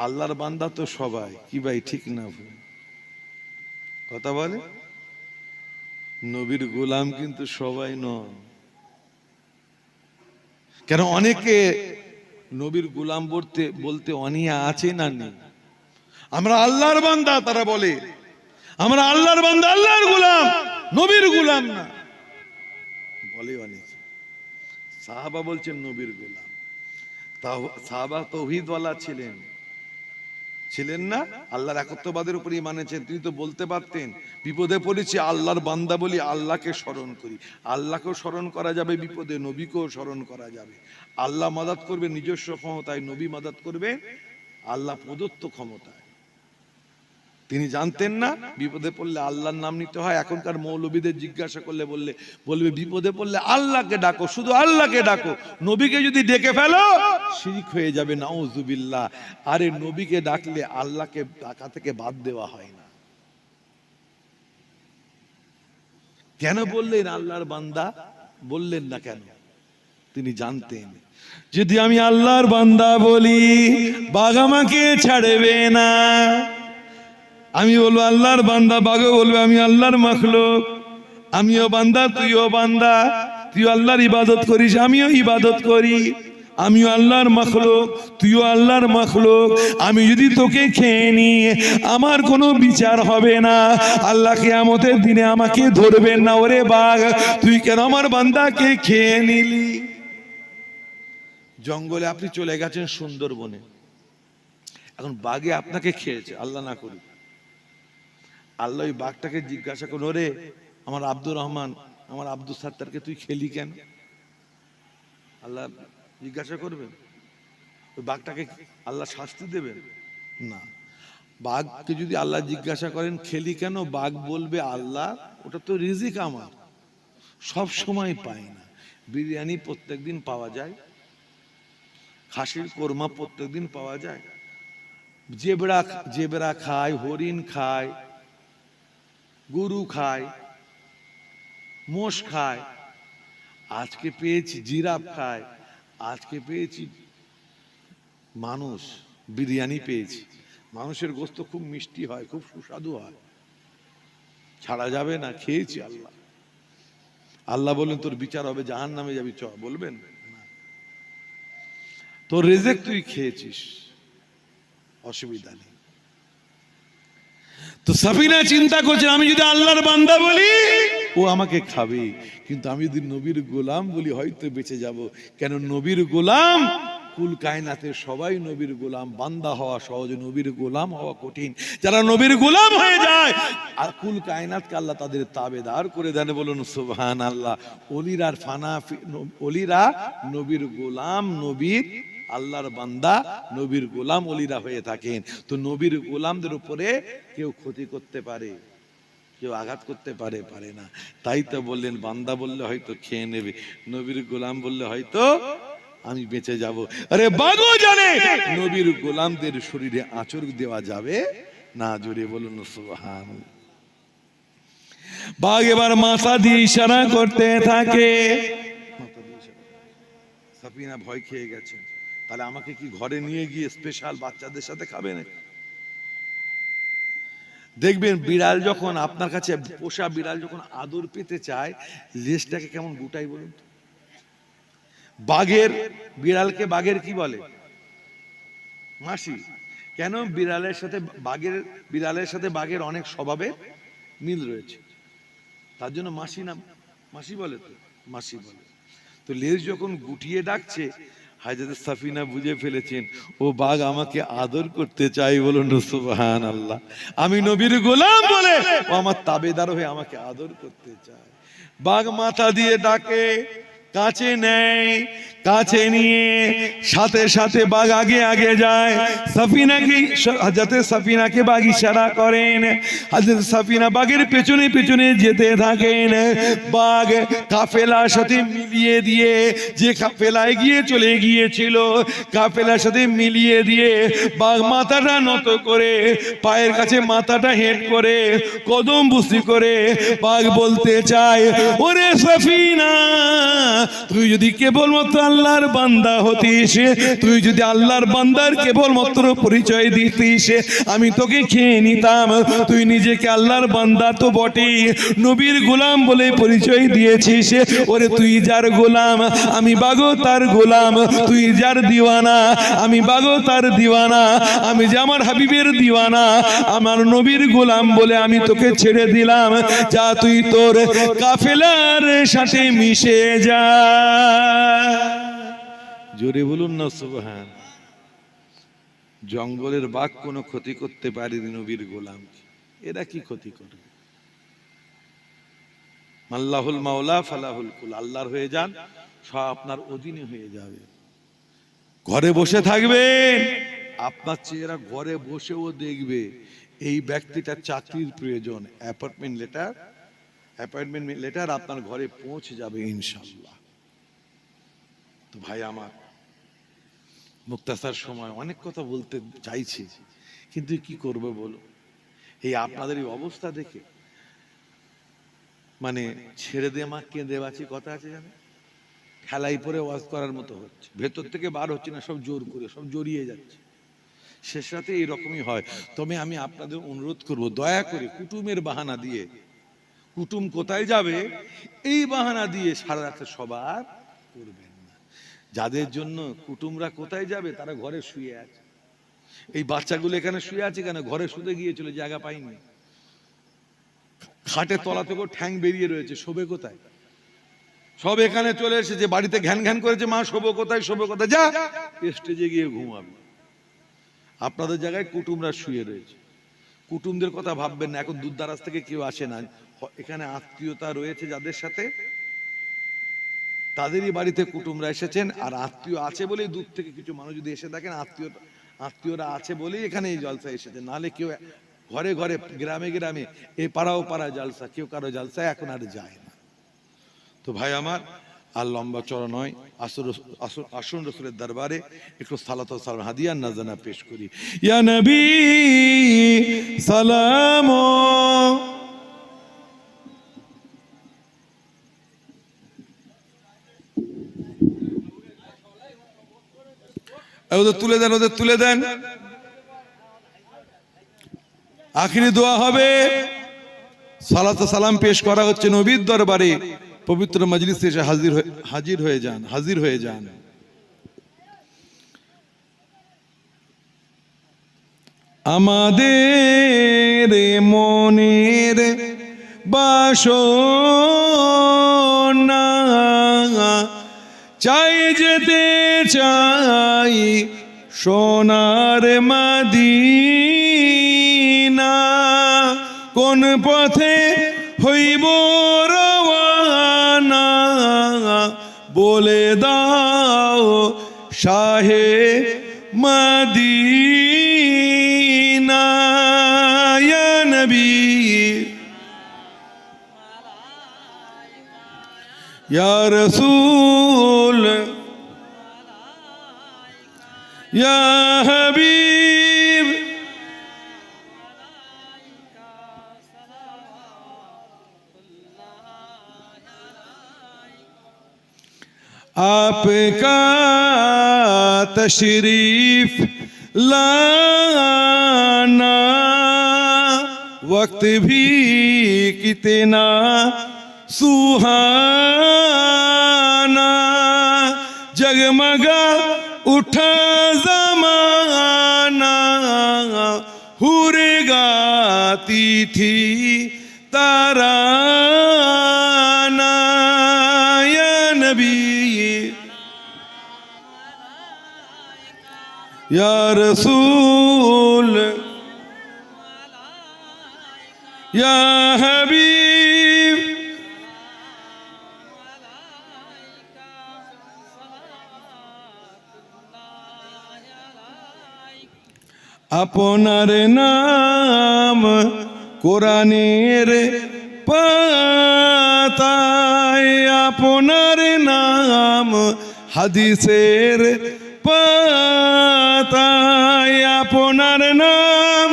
আল্লাহর বান্দা তো সবাই, কি ভাই ঠিক না ভুল কথা বলে? নবীর গোলাম কিন্তু সবাই নয়। কেন অনেকে নবীর গোলাম বলতে অনিয়া আছে না নেই? আমরা আল্লাহর বান্দা, তারা বলে আমরা আল্লাহর বান্দা, আল্লাহর গোলাম, নবীর গোলাম না বলে অনেকে। সাহাবা বলছেন নবীর গোলাম। সাহাবা তাওহীদওয়ালা ছিলেন না? আল্লাহর একত্ববাদের উপর ঈমান এনেছেন। তিনি তো বলতে পারতেন বিপদে পড়েছি আল্লাহর বান্দা বলি, আল্লাহকে স্মরণ করি। আল্লাহকেও স্মরণ করা যাবে বিপদে, নবীকেও স্মরণ করা যাবে। আল্লাহ মাদাত করবে নিজস্ব ক্ষমতায়, নবী মাদাত করবে আল্লাহ প্রদত্ত ক্ষমতায়। তিনি জানতেন না বিপদে পড়লে আল্লাহর নাম নিতে হয়। এখনকার মৌলবীদের জিজ্ঞাসা করলে বলবে বিপদে পড়লে আল্লাহকে ডাকো, শুধু আল্লাহকে ডাকো, নবীকে যদি ডেকে ফেলো শিরক হয়ে যাবে, নাউজুবিল্লাহ। আরে নবীকে ডাকলে আল্লাহকে ডাকা থেকে বাদ দেওয়া হয় না। কেন বললেন আল্লাহর বান্দা? বললেন না কেন? তিনি জানতেন যদি আমি আল্লাহর বান্দা বলি বাঘ আমাকে ছাড়বে না। আমি বলবো আল্লাহর বান্দা, বাঘও বলবে আমি আল্লাহর মাখলুক, আমিও বান্দা তুইও বান্দা, তুই আল্লাহর ইবাদত করিস আমিও ইবাদত করি, আমিও আল্লাহর মাখলুক, তুইও আল্লাহর মাখলুক। আমি যদি তোকে খেয়ে নি আমার কোনো বিচার হবে না, আল্লাহ কিয়ামতের দিনে আমাকে ধরবেন না, ওরে বাঘ তুই কেন আমার বান্দাকে খেয়ে নিলি। জঙ্গলে আপনি চলে গেছেন সুন্দরবনে, এখন বাঘে আপনাকে খেয়েছে, আল্লাহ না করুক। আল্লাহ ওই বাঘটাকে জিজ্ঞাসা করুন, ওরে আমার আব্দুর রহমান, আমার আব্দুল সাত্তারকে তুই খেলি কেন? আল্লাহ জিজ্ঞাসা করবেন? ওই বাঘটাকে আল্লাহ শাস্তি দেবেন না। বাঘকে যদি আল্লাহ জিজ্ঞাসা করেন খেলি কেন, বাঘ বলবে আল্লাহ ওটা তো রিজিক আমার, সব সময় পাই না। বিরিয়ানি প্রত্যেকদিন পাওয়া যায়, খাসির কোরমা প্রত্যেকদিন পাওয়া যায়, জেবরা খায়, হরিণ খায়, গরু খায়, মোষ খায়, আজকে পেয়েছি জিরাফ খায়, আজকে পেয়েছি মানুষ বিরিয়ানি পেয়েছি। মানুষের গোশত খুব মিষ্টি হয়, খুব সুস্বাদু হয়, ছাড়া যাবে না, খেয়েছি। আল্লাহ আল্লাহ বলেন তোর বিচার হবে, জাহান্নামে যাবি, চ বলবেন না, তোর রিজিক তুই খেয়েছিস, অসুবিধা নেই। তো সাফিনা চিন্তা করছে আমি যদি আল্লাহর বান্দা বলি ও আমাকে খাবে, কিন্তু আমি যদি নবীর গোলাম বলি হয়তো বেঁচে যাব। কেন নবীর গোলাম, কুল কায়নাতের সবাই নবীর গোলাম, বান্দা হওয়া সহজ, নবীর গোলাম হওয়া কঠিন। যারা নবীর গোলাম হয়ে যায় আর কুল কায়নাতকে আল্লাহ তাদের তাবেদার করে দেন, বলুন সুবহানাল্লাহ। ওলিরা ফানা, ওলিরা নবীর গোলাম, নবীর আল্লাহর বান্দা, নবীর গোলাম ওলিরা হয়ে থাকেন। তো নবীর গোলামদের উপরে কেউ ক্ষতি করতে পারে, কেউ আঘাত করতে পারে, পারে না। তাই তো বললেন বান্দা বললে হয়তো খেয়ে নেবে, নবীর গোলাম বললে হয়তো আমি বেঁচে যাব। আরে বাঘও জানে নবীর গোলামদের শরীরে আঁচড় দেওয়া যাবে না, জোরে বলুন সুবহানাল্লাহ। বাঘ এবার মাথা দিয়ে ইশারা করতে থাকে, সাফিনা ভয় খেয়ে গেছে, তাহলে আমাকে কি ঘরে নিয়ে গিয়ে স্পেশাল বাচ্চাদের সাথে খাবে না? দেখবেন বিড়াল যখন আপনার কাছে, পোষা বিড়াল যখন আদর পেতে চায় লেজটাকে কেমন গুটাই বলুন তো। বাঘের, বিড়ালকে বাঘের কি বলে? মাসি। কেন? বিড়ালের সাথে বিড়ালের সাথে বাঘের অনেক স্বভাবে মিল রয়েছে, তার জন্য মাসি নাম, মাসি বলে, তো মাসি বলে। তো লেজ যখন গুটিয়ে ডাকছে, হাজরত সাফিনা বুঝে ফেলেছেন ও বাঘ আমাকে আদর করতে চাই, বলুন সুবহানাল্লাহ। আমি নবীর গোলাম বলে ও আমার তাবেদার হয়ে আমাকে আদর করতে চায়। বাঘ মাথা দিয়ে ডাকে, কাছে নেয়, কাছে নিয়ে সাথে সাথে বাঘ আগে আগে যায়। সাফিনাকে, হযরত সাফিনাকে বাঘ ইশারা করেন, হযরত সাফিনা বাঘের পেছনে পেছনে যেতে থাকেন। বাঘ কাফেলার সাথে মিলিয়ে দিয়ে, যে কাফেলায় গিয়ে চলে গিয়েছিল কাফেলার সাথে মিলিয়ে দিয়ে বাঘ মাথাটা নত করে, পায়ের কাছে মাথাটা হেঁট করে, কদম বুসি করে বাঘ বলতে চায়, ওরে সাফিনা তুই যদি কেবলমাত্র আল্লাহর বান্দা হতিস, তুই যদি আল্লাহর বান্দার কেবলমাত্র পরিচয় দিতিস, আমি তোকে খেয়ে নিতাম। তুই নিজেকে আল্লাহর বান্দা তো বটেই, নবীর গোলাম বলে পরিচয় দিয়েছিস। ওরে তুই যার গোলাম আমি বাগো তার গোলাম, তুই যার দিওয়ানা আমি বাগো তার দিওয়ানা, আমি যে আমার হাবিবের দিওয়ানা, আমার নবীর গোলাম বলে আমি তোকে ছেড়ে দিলাম, যা তুই তোর কাফেলার সাথে মিশে যা। জোরে বলুন না সুবহান। জঙ্গলের বাঘ কোনো ক্ষতি করতে পারেনি নবীর গোলাম, এরা কি ক্ষতি করবে? আল্লাহুল মাওলা ফালাহুল কুল, আল্লাহর হয়ে যান, সব আপনার অধীনে হয়ে যাবে। ঘরে বসে থাকবেন, আপনার চেহারা ঘরে বসেও দেখবে এই ব্যক্তিটার চাকরির প্রয়োজন, অ্যাপয়েন্টমেন্ট লেটার আপনার ঘরে পৌঁছে যাবে ইনশাআল্লাহ। তো ভাই আমার, মুক্তাসার সময় অনেক কথা বলতে চাইছি, কিন্তু কি করবে বলো, এই আপনাদের এই অবস্থা দেখে মানে ছেড়ে দে মা কেঁদে বাঁচি কথা আছে জানে, খেলাই পরে ওয়াজ করার মতো হচ্ছে, ভেতর থেকে বার হচ্ছে না, সব জোর করে, সব জড়িয়ে যাচ্ছে, শেষ রাতে এইরকমই হয়। তবে আমি আপনাদের অনুরোধ করব, দয়া করে কুটুমের বাহানা দিয়ে, কুটুম কোথায় যাবে এই বাহানা দিয়ে সারা রাতে সবার করবেন না। যাদের জন্য কুটুমরা কোথায় যাবে, তারা ঘরে শুয়ে আছে। এই বাচ্চাগুলো এখানে শুয়ে আছে কেন? ঘরে শুতে গিয়েছিল, জায়গা পাইনি। খাটের তলা থেকে ঠ্যাং বেরিয়ে রয়েছে, শোবে কোথায়? সব এখানে চলে এসেছে, বাড়িতে ঘ্যান ঘ্যান করেছে, মা শোবো কোথায়, শোবো কোথায়, যা স্টেজে গিয়ে ঘুমাবে। আপনাদের জায়গায় কুটুমরা শুয়ে রয়েছে। কুটুমদের কথা ভাববেন না, এখন দূর দারাজ থেকে কেউ আসে না, এখানে আত্মীয়তা রয়েছে যাদের সাথে, তাদেরই বাড়িতে কুটুমরা এসেছেন। আর আত্মীয় আছে বলেই দূর থেকে কিছু মানুষ যদি এসে থাকেন, আত্মীয়রা আছে বলেই এখানে এই জলসা এসেছে, নাহলে কেউ ঘরে ঘরে গ্রামে গ্রামে এই পাড়াও পাড়া জলসা, কেউ কারো জলসায় এখন আর যায় না। তো ভাই আমার, আর লম্বা চড়া নয়, আসুন রসুলের দরবারে একটু সালাত ও সালাম হাদিয়া নাজানা পেশ করি। ইয়া নবী সালাম, ওদের তুলে দেন, ওদের তুলে দেন। আখিরি দোয়া হবে, সালাত ও সালাম পেশ করা হচ্ছে নবীর দরবারে। পবিত্র মজলিসে এসে হাজির হয়ে যান। আমাদের মনের বাসনা চাই যেতে চাই সোনার মদিনা, কোন পথে হইব রওয়ানা বলে দাও শাহে মদিনা। ইয়া নবী ইয়া রাসূল ইয়া হাবিব, आपका तशरीफ लाना वक्त भी कितना सुहाना, जगमगा उठा ज़माना, हुरे गाती थी तराना। या नबी या रसूल या हबीब, আপনার নাম কোরআনের পাতায়, আপনার নাম হাদিসের পাতায়, আপনার নাম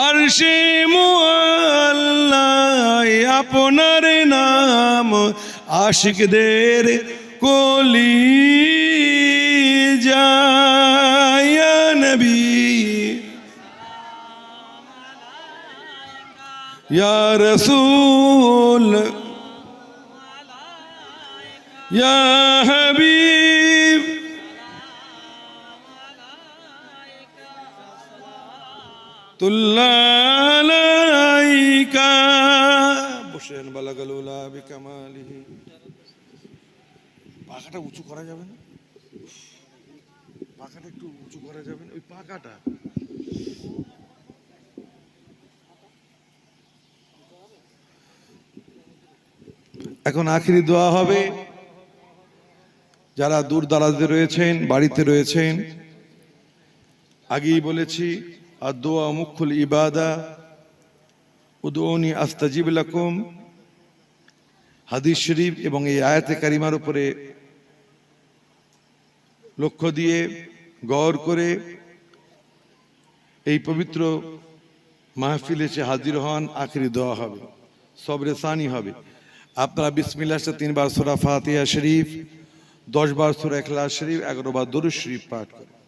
আরশে মুআল্লায়, আপনার নাম আশিকদের কলিজায়। ইয়া নবী ইয়া রাসূল ইয়া হাবিব, তুল্লালাইকা বসেন বালাগাল উলা বিকামালিহি। পাখাটা উঁচু করা যাবে না? পাখাটা একটু উঁচু করা যাবে না? ওই পাখাটা এখন আখিরি দোয়া হবে। যারা দূর দারাজে রয়েছেন, বাড়িতে রয়েছেন, আগেই বলেছি আর দোয়া মুখুল ইবাদা, উদউনি আস্তাজিব লাকুম, হাদিস শরীফ এবং এই আয়াতে কারিমার উপরে লক্ষ্য দিয়ে গৌর করে এই পবিত্র মাহফিলে এসে হাজির হন। আখিরি দোয়া হবে, সবরে সানি হবে। আপনারা বিসমিল্লাহ से 3 बार सूरा फातिहा शरीफ, 10 बार सूरा इखलास शरीफ, 11 बार दुरूद शरीफ पाठ करें।